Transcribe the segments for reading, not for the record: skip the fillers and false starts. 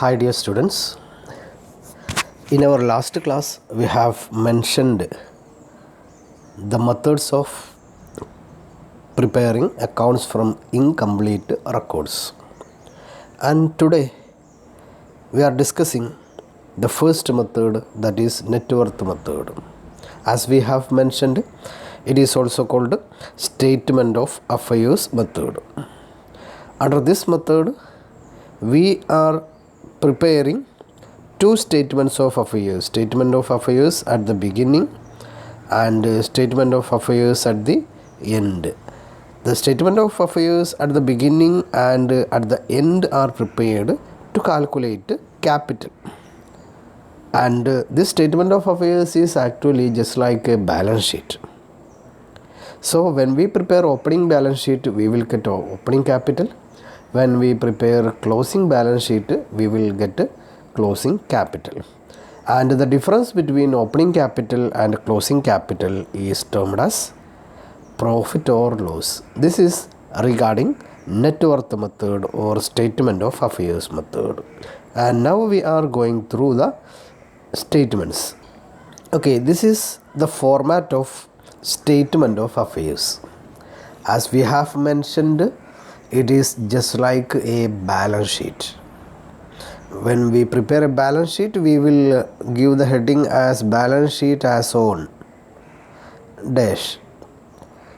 Hi dear students, in our last class we have mentioned the methods of preparing accounts from incomplete records, and today we are discussing the first method, that is net worth method. As we have mentioned, it is also called statement of affairs method. Under this method we are preparing two statements of affairs, statement of affairs at the beginning and statement of affairs at the end. The statement of affairs at the beginning and at the end are prepared to calculate capital, and this statement of affairs is actually just like a balance sheet. So when we prepare opening balance sheet, we will get opening capital. When we prepare closing balance sheet, we will get closing capital. And the difference between opening capital and closing capital is termed as profit or loss. This is regarding net worth method or statement of affairs method. And now we are going through the statements. Okay, this is the format of statement of affairs. As we have mentioned, it is just like a balance sheet. When we prepare a balance sheet, we will give the heading as balance sheet as on dash.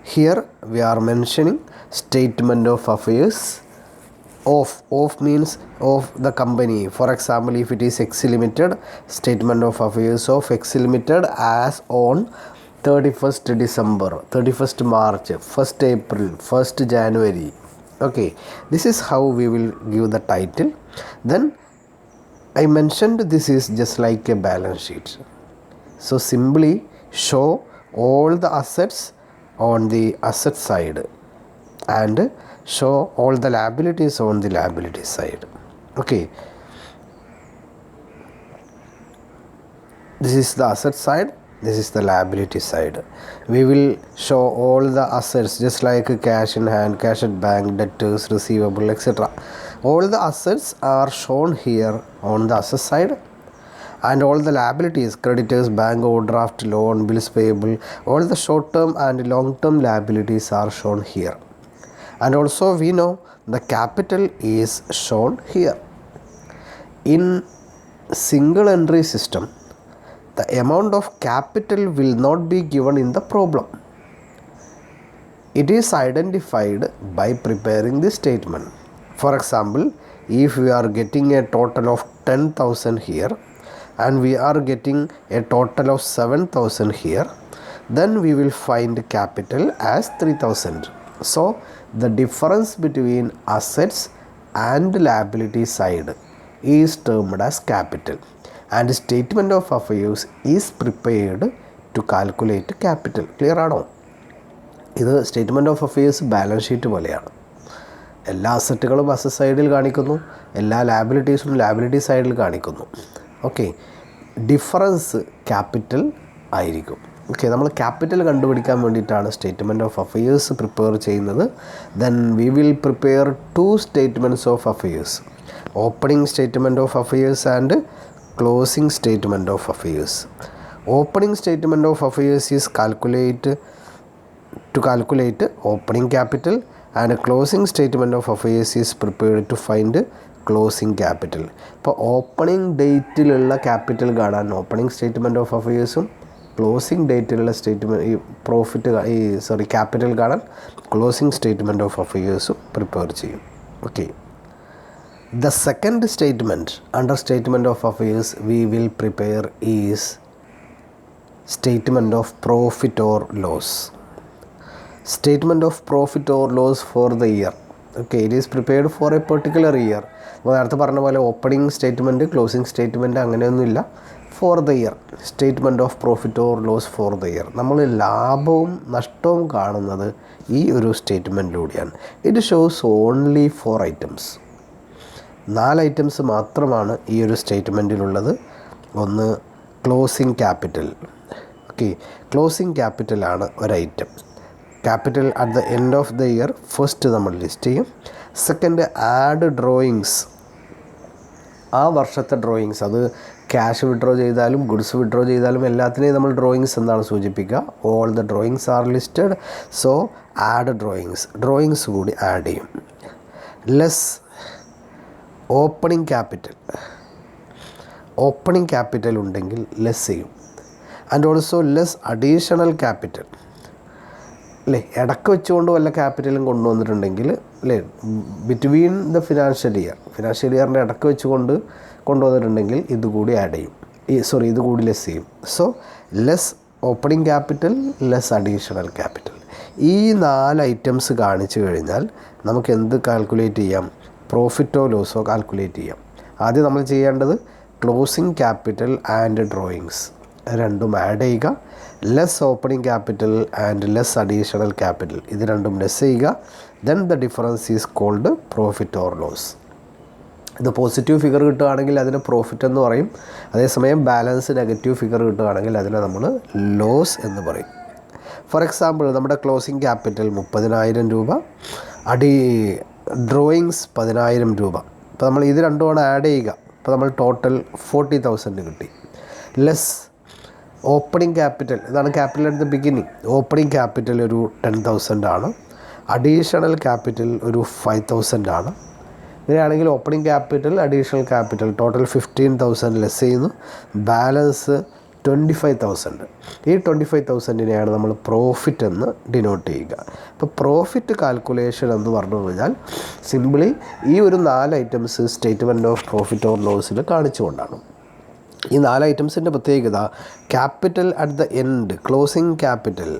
Here we are mentioning statement of affairs of means of the company. For example, if it is X Limited, statement of affairs of X Limited as on 31st December, 31st March, 1st April, 1st January. Okay, this is how we will give the title. Then I mentioned this is just like a balance sheet. So simply show all the assets on the asset side and show all the liabilities on the liability side. Okay, this is the asset side, this is the liability side. We will show all the assets just like cash in hand, cash at bank, debtors, receivable, etc. All the assets are shown here on the asset side, and all the liabilities, creditors, bank overdraft, loan, bills payable, all the short term and long term liabilities are shown here. And also we know the capital is shown here. In single entry system, the amount of capital will not be given in the problem. It is identified by preparing the statement. For example, if we are getting a total of 10,000 here and we are getting a total of 7,000 here, then we will find capital as 3,000. So the difference between assets and liability side is termed as capital, and statement of affairs is prepared to calculate capital. Clear ആണോ? ഇത് statement of affairs balance sheet പോലെയാണ്. എല്ലാ അസറ്റുകളും asset സൈഡിൽ കാണിക്കുന്നു, എല്ലാ ലാബിലിറ്റീസും liability സൈഡിൽ കാണിക്കുന്നു. Okay, difference capital ആയിരിക്കും. ഓക്കെ, നമ്മൾ ക്യാപിറ്റൽ കണ്ടുപിടിക്കാൻ വേണ്ടിയിട്ടാണ് സ്റ്റേറ്റ്മെൻറ്റ് ഓഫ് അഫയേഴ്സ് പ്രിപ്പയർ ചെയ്യുന്നത്. Then we will prepare two statements of affairs, opening statement of affairs and closing statement of affairs. Opening statement of affairs is to calculate opening capital, and closing statement of affairs is prepared to find closing capital. ഇപ്പോൾ opening ഡേറ്റിലുള്ള capital കാണാൻ opening statement of അഫയേഴ്സും closing ഡേറ്റിലുള്ള capital കാണാൻ closing statement of അഫയേഴ്സും prepare ചെയ്യും. Okay, the second statement under statement of affairs we will prepare is statement of profit or loss. Statement of profit or loss for the year. Okay, it is prepared for a particular year. അപ്പോൾ നേരത്തെ പറഞ്ഞ പോലെ opening statement, closing statement അങ്ങനെയൊന്നുമില്ല. For the year, statement of profit or loss for the year. നമ്മൾ ലാഭവും നഷ്ടവും കാണുന്നത് ഈ ഒരു സ്റ്റേറ്റ്മെൻറ്റിലൂടെയാണ്. It shows only 4 items. 4 items മാത്രമാണ് ഈ ഒരു സ്റ്റേറ്റ്മെൻറ്റിലുള്ളത്. ഒന്ന് ക്ലോസിംഗ് ക്യാപിറ്റൽ. ഓക്കെ, ക്ലോസിംഗ് ക്യാപിറ്റലാണ് ഒരു item. Capital at the end of the year first നമ്മൾ ലിസ്റ്റ് ചെയ്യും. സെക്കൻഡ്, ആഡ് ഡ്രോയിങ്സ് ആ വർഷത്തെ ഡ്രോയിങ്സ്, അത് ക്യാഷ് വിഡ്രോ ചെയ്താലും ഗുഡ്സ് വിഡ്രോ ചെയ്താലും എല്ലാത്തിനെയും നമ്മൾ ഡ്രോയിങ്സ് എന്നാണ് സൂചിപ്പിക്കുക. All the drawings are listed, so add drawings കൂടി ആഡ് ചെയ്യും. ലെസ് ഓപ്പണിംഗ് ക്യാപിറ്റൽ ഉണ്ടെങ്കിൽ ലെസ് ചെയ്യും. And also less additional capital, അല്ലേ, ഇടയ്ക്ക് വെച്ചുകൊണ്ട് വല്ല ക്യാപിറ്റലും കൊണ്ടുവന്നിട്ടുണ്ടെങ്കിൽ, അല്ലേ, ബിറ്റ്വീൻ ദ ഫിനാൻഷ്യൽ ഇയറിൻ്റെ ഇടയ്ക്ക് വെച്ചുകൊണ്ട് കൊണ്ടുവന്നിട്ടുണ്ടെങ്കിൽ ഇതുകൂടി ആഡ് ചെയ്യും, ഇതുകൂടി ലെസ് ചെയ്യും. So less opening capital, less additional capital. ഈ 4 ഐറ്റംസ് കാണിച്ചു കഴിഞ്ഞാൽ നമുക്ക് എന്ത് കാൽക്കുലേറ്റ് ചെയ്യാം? പ്രോഫിറ്റോ ലോസോ കാൽക്കുലേറ്റ് ചെയ്യാം. ആദ്യം നമ്മൾ ചെയ്യേണ്ടത് ക്ലോസിംഗ് ക്യാപിറ്റൽ ആൻഡ് ഡ്രോയിങ്സ് രണ്ടും ആഡ് ചെയ്യുക. Less opening capital and less additional capital, ഇത് രണ്ടും ലെസ് ചെയ്യുക. Then the difference is called profit or loss. ഇത് പോസിറ്റീവ് ഫിഗർ കിട്ടുകയാണെങ്കിൽ അതിന് പ്രോഫിറ്റ് എന്ന് പറയും. അതേസമയം ബാലൻസ് നെഗറ്റീവ് ഫിഗർ കിട്ടുകയാണെങ്കിൽ അതിനെ നമ്മൾ ലോസ് എന്ന് പറയും. ഫോർ എക്സാമ്പിൾ, നമ്മുടെ ക്ലോസിംഗ് ക്യാപിറ്റൽ 30,000 രൂപ, ഡ്രോയിങ്സ് 10,000 രൂപ. അപ്പോൾ നമ്മൾ ഇത് രണ്ടുമാണ് ആഡ് ചെയ്യുക. അപ്പോൾ നമ്മൾ ടോട്ടൽ 40,000 കിട്ടി. ലെസ് ഓപ്പണിംഗ് ക്യാപിറ്റൽ, ഇതാണ് capital at the beginning. Opening capital ഒരു 10,000 ആണ്. അഡീഷണൽ ക്യാപിറ്റൽ ഒരു 5,000 ആണ്. ഇങ്ങനെയാണെങ്കിൽ opening capital, additional capital total 15,000 less ചെയ്യുന്നു. ബാലൻസ് 25,000. ഈ 25,000-നെയാണ് നമ്മൾ പ്രോഫിറ്റ് എന്ന് ഡിനോട്ട് ചെയ്യുക. അപ്പോൾ പ്രോഫിറ്റ് കാൽക്കുലേഷൻ എന്ന് പറഞ്ഞു കഴിഞ്ഞാൽ സിംപിളി ഈ ഒരു 4 items statement of profit or ലോസിൽ കാണിച്ചുകൊണ്ടാണ്. ഈ 4 ഐറ്റംസിൻ്റെ പ്രത്യേകത, capital at the end, closing capital,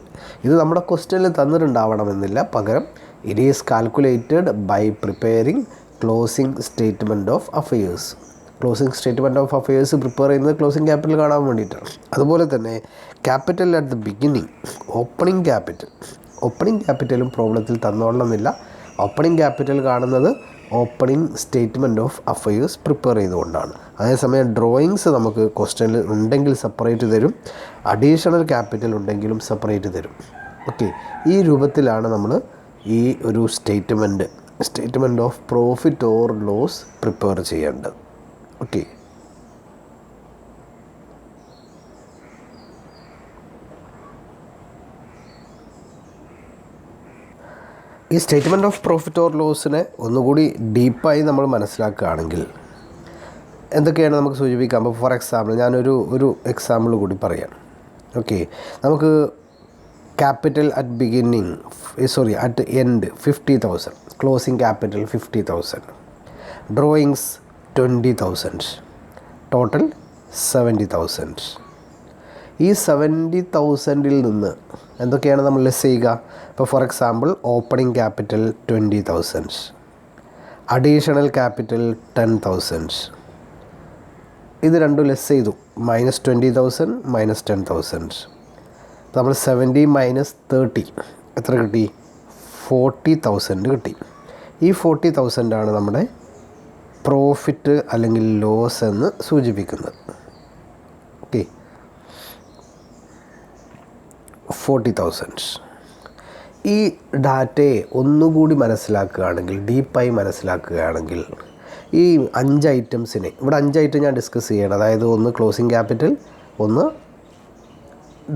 ഇത് നമ്മുടെ ക്വസ്റ്റ്യനിൽ തന്നിട്ടുണ്ടാവണമെന്നില്ല. പകരം it is calculated by preparing closing statement of affairs. Closing statement of affairs prepare ചെയ്യുന്നത് ക്ലോസിംഗ് ക്യാപിറ്റൽ കാണാൻ വേണ്ടിയിട്ടാണ്. അതുപോലെ തന്നെ capital at the beginning, opening ക്യാപിറ്റലും പ്രോബ്ലത്തിൽ തന്നോളണമെന്നില്ല. ഓപ്പണിംഗ് ക്യാപിറ്റൽ കാണുന്നത് opening statement of affairs prepare ചെയ്തുകൊണ്ടാണ്. അതേസമയം ഡ്രോയിങ്സ് നമുക്ക് ക്വസ്റ്റ്യനിൽ ഉണ്ടെങ്കിൽ സെപ്പറേറ്റ് തരും, അഡീഷണൽ ക്യാപിറ്റൽ ഉണ്ടെങ്കിലും സെപ്പറേറ്റ് തരും. ഓക്കെ, ഈ രൂപത്തിലാണ് നമ്മൾ ഈ ഒരു statement of profit or loss prepare ചെയ്യേണ്ടത്. ഓക്കെ, ഈ സ്റ്റേറ്റ്മെൻറ്റ് ഓഫ് പ്രോഫിറ്റ് ഓർ ലോസിനെ ഒന്നുകൂടി ഡീപ്പായി നമ്മൾ മനസ്സിലാക്കുകയാണെങ്കിൽ എന്തൊക്കെയാണ് നമുക്ക് സൂചിപ്പിക്കാം? അപ്പോൾ ഫോർ എക്സാമ്പിൾ ഞാനൊരു എക്സാമ്പിൾ കൂടി പറയാം. ഓക്കെ, നമുക്ക് capital at end 50,000, closing capital 50,000, drawings 20,000, total 70,000. ഈ 70,000-ൽ നിന്ന് എന്തൊക്കെയാണ് നമ്മൾ ലെസ് ചെയ്യുക? ഇപ്പോൾ four example opening capital 20,000, additional capital 10,000. ഇത് രണ്ടും ലെസ് ചെയ്തു. -20,000 -10,000. അപ്പോൾ നമ്മൾ 70 - 30 എത്ര കിട്ടി? 40,000 കിട്ടി. ഈ 40,000 നമ്മുടെ പ്രോഫിറ്റ് അല്ലെങ്കിൽ ലോസ് എന്ന് സൂചിപ്പിക്കുന്നത്. ഓക്കെ, 40,000. ഈ ഡാറ്റയെ ഒന്നുകൂടി ഡീപ്പായി മനസ്സിലാക്കുകയാണെങ്കിൽ ഈ 5 ഐറ്റംസിനെ, ഇവിടെ 5 ഐറ്റം ഞാൻ ഡിസ്കസ് ചെയ്യണം. അതായത് ഒന്ന് ക്ലോസിംഗ് ക്യാപിറ്റൽ, ഒന്ന്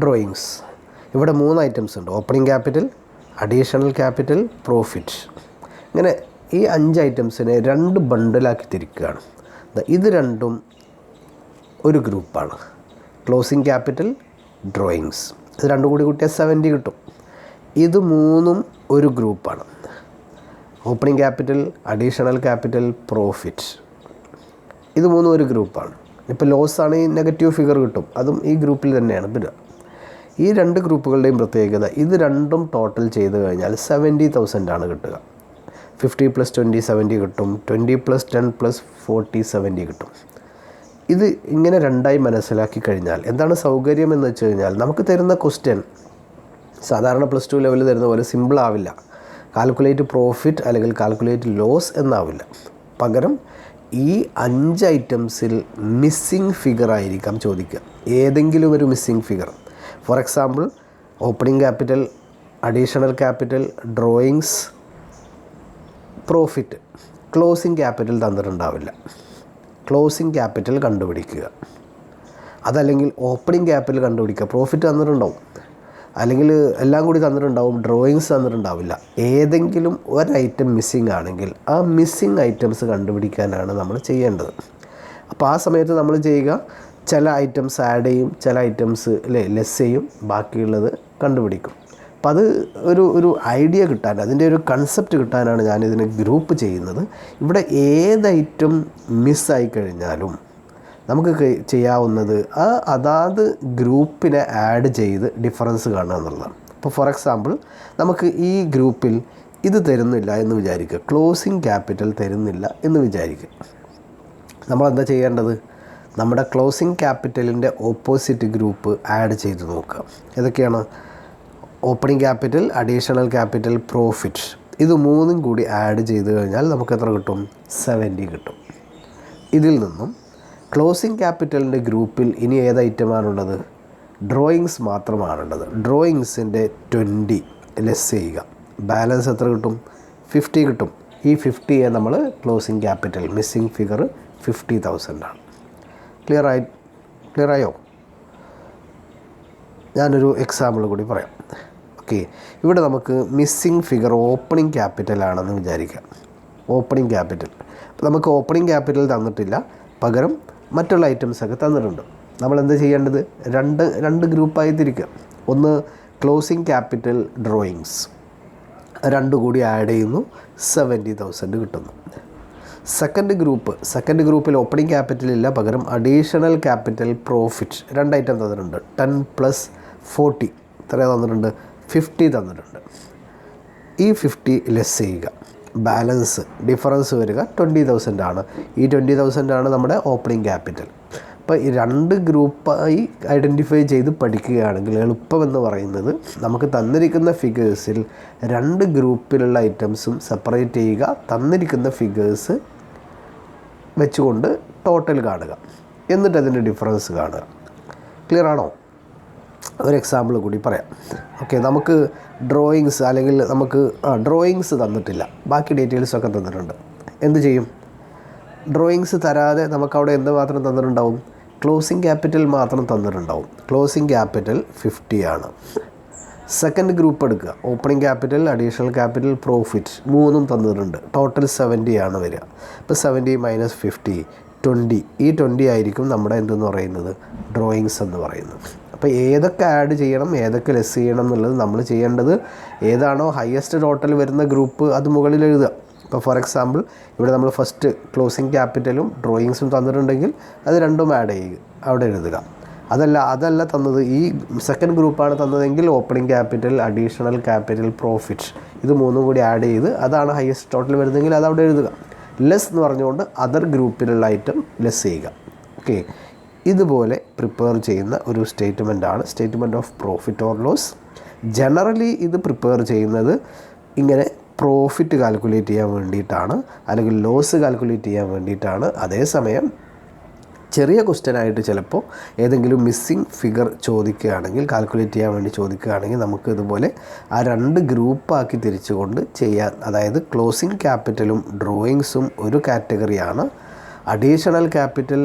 ഡ്രോയിങ്സ്. ഇവിടെ 3 ഐറ്റംസ് ഉണ്ട്: opening capital, additional capital, profit. ഇങ്ങനെ ഈ 5 ഐറ്റംസിനെ 2 ബണ്ടിലാക്കി തിരിക്കുകയാണ്. ഇത് രണ്ടും ഒരു ഗ്രൂപ്പാണ്, ക്ലോസിംഗ് ക്യാപിറ്റൽ, ഡ്രോയിങ്സ്. ഇത് രണ്ടും കൂടി കൂട്ടിയാൽ 70 കിട്ടും. ഇത് 3ഉം ഒരു ഗ്രൂപ്പാണ്, opening capital, additional capital, profit. ഇത് 3ഉം ഒരു ഗ്രൂപ്പാണ്. ഇപ്പോൾ ലോസ് ആണ്, ഈ നെഗറ്റീവ് ഫിഗർ കിട്ടും, അതും ഈ ഗ്രൂപ്പിൽ തന്നെയാണ് വരിക. ഈ 2 ഗ്രൂപ്പുകളുടെയും പ്രത്യേകത, ഇത് രണ്ടും ടോട്ടൽ ചെയ്ത് കഴിഞ്ഞാൽ 70,000 കിട്ടുക. 50 + 20 70 കിട്ടും, 20 + 10 + 40 70 കിട്ടും. ഇത് ഇങ്ങനെ രണ്ടായി മനസ്സിലാക്കി കഴിഞ്ഞാൽ എന്താണ് സൗകര്യം എന്ന് വെച്ച് കഴിഞ്ഞാൽ, നമുക്ക് തരുന്ന ക്വസ്റ്റ്യൻ സാധാരണ +2 ലെവലിൽ തരുന്ന പോലെ സിമ്പിൾ ആവില്ല. കാൽക്കുലേറ്റ് പ്രോഫിറ്റ് അല്ലെങ്കിൽ കാൽക്കുലേറ്റ് ലോസ് എന്നാവില്ല. പകരം ഈ 5 ഐറ്റംസിൽ മിസ്സിംഗ് ഫിഗർ ആയിരിക്കാം ചോദിക്കുക, ഏതെങ്കിലും ഒരു missing figure. For example opening capital, additional capital, drawings, profit, closing capital തന്നിട്ടുണ്ടാവില്ല. ക്ലോസിംഗ് ക്യാപിറ്റൽ കണ്ടുപിടിക്കുക. അതല്ലെങ്കിൽ ഓപ്പണിംഗ് ക്യാപിറ്റൽ കണ്ടുപിടിക്കുക. പ്രോഫിറ്റ് തന്നിട്ടുണ്ടാവും, അല്ലെങ്കിൽ എല്ലാം കൂടി തന്നിട്ടുണ്ടാവും, ഡ്രോയിങ്സ് തന്നിട്ടുണ്ടാവില്ല. ഏതെങ്കിലും ഒരു ഐറ്റം മിസ്സിംഗ് ആണെങ്കിൽ ആ മിസ്സിംഗ് ഐറ്റംസ് കണ്ടുപിടിക്കാനാണ് നമ്മൾ ചെയ്യേണ്ടത്. അപ്പോൾ ആ സമയത്ത് നമ്മൾ ചെയ്യുക, ചില ഐറ്റംസ് ആഡ് ചെയ്യും, ചില ഐറ്റംസ് ലെസ് ചെയ്യും, ബാക്കിയുള്ളത് കണ്ടുപിടിക്കും. അപ്പം അത് ഒരു ഐഡിയ കിട്ടാൻ, അതിൻ്റെ ഒരു കൺസെപ്റ്റ് കിട്ടാനാണ് ഞാനിതിനെ ഗ്രൂപ്പ് ചെയ്യുന്നത്. ഇവിടെ ഏത് ഐറ്റം മിസ്സായി കഴിഞ്ഞാലും നമുക്ക് ചെയ്യാവുന്നത് അതാത് ഗ്രൂപ്പിനെ ആഡ് ചെയ്ത് ഡിഫറൻസ് കാണുക എന്നുള്ളതാണ്. ഇപ്പോൾ ഫോർ എക്സാമ്പിൾ നമുക്ക് ഈ ഗ്രൂപ്പിൽ ഇത് തരുന്നില്ല എന്ന് വിചാരിക്കുക, ക്ലോസിംഗ് ക്യാപിറ്റൽ തരുന്നില്ല എന്ന് വിചാരിക്കുക. നമ്മളെന്താ ചെയ്യേണ്ടത്? നമ്മുടെ ക്ലോസിംഗ് ക്യാപിറ്റലിൻ്റെ ഓപ്പോസിറ്റ് ഗ്രൂപ്പ് ആഡ് ചെയ്ത് നോക്കുക. ഏതൊക്കെയാണ്? Opening capital, additional capital, profit. ഇത് മൂന്നും കൂടി ആഡ് ചെയ്ത് കഴിഞ്ഞാൽ നമുക്ക് എത്ര കിട്ടും? 70 കിട്ടും. ഇതിൽ നിന്നും ക്ലോസിംഗ് ക്യാപിറ്റലിൻ്റെ ഗ്രൂപ്പിൽ ഇനി ഏത് ഐറ്റമാണുള്ളത്? ഡ്രോയിങ്സ് മാത്രമാണുള്ളത്. ഡ്രോയിങ്സിൻ്റെ 20 ലെസ് ചെയ്യുക, ബാലൻസ് എത്ര കിട്ടും? 50 കിട്ടും. ഈ 50യെ നമ്മൾ ക്ലോസിംഗ് ക്യാപിറ്റൽ, മിസ്സിംഗ് ഫിഗർ 50,000 ആണ്. ക്ലിയറായോ? ഞാനൊരു എക്സാമ്പിൾ കൂടി പറയാം. ഓക്കെ, ഇവിടെ നമുക്ക് മിസ്സിംഗ് ഫിഗർ ഓപ്പണിംഗ് ക്യാപിറ്റൽ ആണെന്ന് വിചാരിക്കാം. ഓപ്പണിംഗ് ക്യാപിറ്റൽ, അപ്പോൾ നമുക്ക് ഓപ്പണിംഗ് ക്യാപിറ്റൽ തന്നിട്ടില്ല, പകരം മറ്റുള്ള ഐറ്റംസൊക്കെ തന്നിട്ടുണ്ട്. നമ്മളെന്താ ചെയ്യേണ്ടത്? രണ്ട് ഗ്രൂപ്പായി തിരിക്കുക. ഒന്ന് ക്ലോസിംഗ് ക്യാപിറ്റൽ, ഡ്രോയിങ്സ്, രണ്ടു കൂടി ആഡ് ചെയ്യുന്നു, 70,000 കിട്ടുന്നു. സെക്കൻഡ് ഗ്രൂപ്പിൽ ഓപ്പണിംഗ് ക്യാപിറ്റൽ ഇല്ല, പകരം അഡീഷണൽ ക്യാപിറ്റൽ, പ്രോഫിറ്റ്, 2 ഐറ്റം തന്നിട്ടുണ്ട്. 10 + 40 എത്ര തന്നിട്ടുണ്ട്? 50 തന്നിട്ടുണ്ട്. ഈ 50 ലെസ് ചെയ്യുക, ബാലൻസ് ഡിഫറൻസ് വരിക 20,000 ആണ്. ഈ 20,000 ആണ് നമ്മുടെ ഓപ്പണിംഗ് ക്യാപിറ്റൽ. അപ്പോൾ ഈ 2 ഗ്രൂപ്പായി ഐഡൻറ്റിഫൈ ചെയ്ത് പഠിക്കുകയാണെങ്കിൽ എളുപ്പമെന്ന് പറയുന്നത്, നമുക്ക് തന്നിരിക്കുന്ന ഫിഗേഴ്സിൽ 2 ഗ്രൂപ്പിലുള്ള ഐറ്റംസും സെപ്പറേറ്റ് ചെയ്യുക, തന്നിരിക്കുന്ന ഫിഗേഴ്സ് വെച്ചുകൊണ്ട് ടോട്ടൽ കാണുക, എന്നിട്ട് അതിൻ്റെ ഡിഫറൻസ് കാണുക. ക്ലിയർ ആണോ? ഒരു എക്സാമ്പിൾ കൂടി പറയാം. ഓക്കെ, നമുക്ക് ഡ്രോയിങ്സ്, അല്ലെങ്കിൽ നമുക്ക് ഡ്രോയിങ്സ് തന്നിട്ടില്ല, ബാക്കി ഡീറ്റെയിൽസൊക്കെ തന്നിട്ടുണ്ട്. എന്ത് ചെയ്യും? ഡ്രോയിങ്സ് തരാതെ നമുക്കവിടെ എന്ത് മാത്രം തന്നിട്ടുണ്ടാവും? ക്ലോസിംഗ് ക്യാപിറ്റൽ മാത്രം തന്നിട്ടുണ്ടാവും. ക്ലോസിംഗ് ക്യാപിറ്റൽ 50 ആണ്. സെക്കൻഡ് ഗ്രൂപ്പ് എടുക്കുക, opening capital, additional capital, profit, മൂന്നും തന്നിട്ടുണ്ട്. ടോട്ടൽ 70 ആണ് വരിക. ഇപ്പോൾ 70 - 50 20. ഈ 20 ആയിരിക്കും നമ്മുടെ എന്തെന്ന് പറയുന്നത്? ഡ്രോയിങ്സ് എന്ന് പറയുന്നത്. അപ്പോൾ ഏതൊക്കെ ആഡ് ചെയ്യണം, ഏതൊക്കെ ലെസ് ചെയ്യണം എന്നുള്ളത് നമ്മൾ ചെയ്യേണ്ടത്, ഏതാണോ ഹയസ്റ്റ് ടോട്ടൽ വരുന്ന ഗ്രൂപ്പ് അത് മുകളിൽ എഴുതുക. ഇപ്പോൾ ഫോർ എക്സാമ്പിൾ ഇവിടെ നമ്മൾ ഫസ്റ്റ് ക്ലോസിംഗ് ക്യാപിറ്റലും ഡ്രോയിങ്സും തന്നിട്ടുണ്ടെങ്കിൽ അത് രണ്ടും ആഡ് ചെയ്യുക, അവിടെ എഴുതുക. അതല്ല തന്നത്, ഈ സെക്കൻഡ് ഗ്രൂപ്പാണ് തന്നതെങ്കിൽ opening capital, additional capital, profit, ഇത് മൂന്നും കൂടി ആഡ് ചെയ്ത് അതാണ് ഹയസ്റ്റ് ടോട്ടൽ വരുന്നതെങ്കിൽ അത് അവിടെ എഴുതുക. ലെസ് എന്ന് പറഞ്ഞുകൊണ്ട് അതർ ഗ്രൂപ്പിലുള്ള ഐറ്റം ലെസ് ചെയ്യുക. ഓക്കെ, ഇതുപോലെ പ്രിപ്പയർ ചെയ്യുന്ന ഒരു സ്റ്റേറ്റ്മെൻറ്റാണ് statement of profit or loss. Generally ഇത് പ്രിപ്പയർ ചെയ്യുന്നത് ഇങ്ങനെ പ്രോഫിറ്റ് കാൽക്കുലേറ്റ് ചെയ്യാൻ വേണ്ടിയിട്ടാണ്, അല്ലെങ്കിൽ ലോസ് കാൽക്കുലേറ്റ് ചെയ്യാൻ വേണ്ടിയിട്ടാണ്. അതേസമയം ചെറിയ ക്വസ്റ്റ്യനായിട്ട് ചിലപ്പോൾ ഏതെങ്കിലും മിസ്സിംഗ് ഫിഗർ ചോദിക്കുകയാണെങ്കിൽ, കാൽക്കുലേറ്റ് ചെയ്യാൻ വേണ്ടി ചോദിക്കുകയാണെങ്കിൽ, നമുക്ക് ഇതുപോലെ ആ 2 ഗ്രൂപ്പാക്കി തിരിച്ചുകൊണ്ട് ചെയ്യാൻ. അതായത് ക്ലോസിംഗ് ക്യാപിറ്റലും ഡ്രോയിങ്സും ഒരു കാറ്റഗറിയാണ്, additional capital,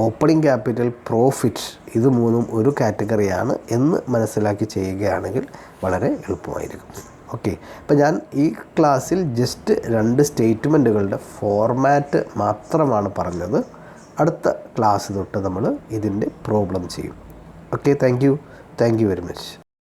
opening capital, profit, ഇത് മൂന്നും ഒരു കാറ്റഗറിയാണ് എന്ന് മനസ്സിലാക്കി ചെയ്യുകയാണെങ്കിൽ വളരെ എളുപ്പമായിരിക്കും. ഓക്കെ, അപ്പോൾ ഞാൻ ഈ ക്ലാസ്സിൽ ജസ്റ്റ് 2 സ്റ്റേറ്റ്മെൻറ്റുകളുടെ ഫോർമാറ്റ് മാത്രമാണ് പറഞ്ഞത്. അടുത്ത ക്ലാസ് തൊട്ട് നമ്മൾ ഇതിൻ്റെ പ്രോബ്ലം ചെയ്യും. Okay, thank you very much.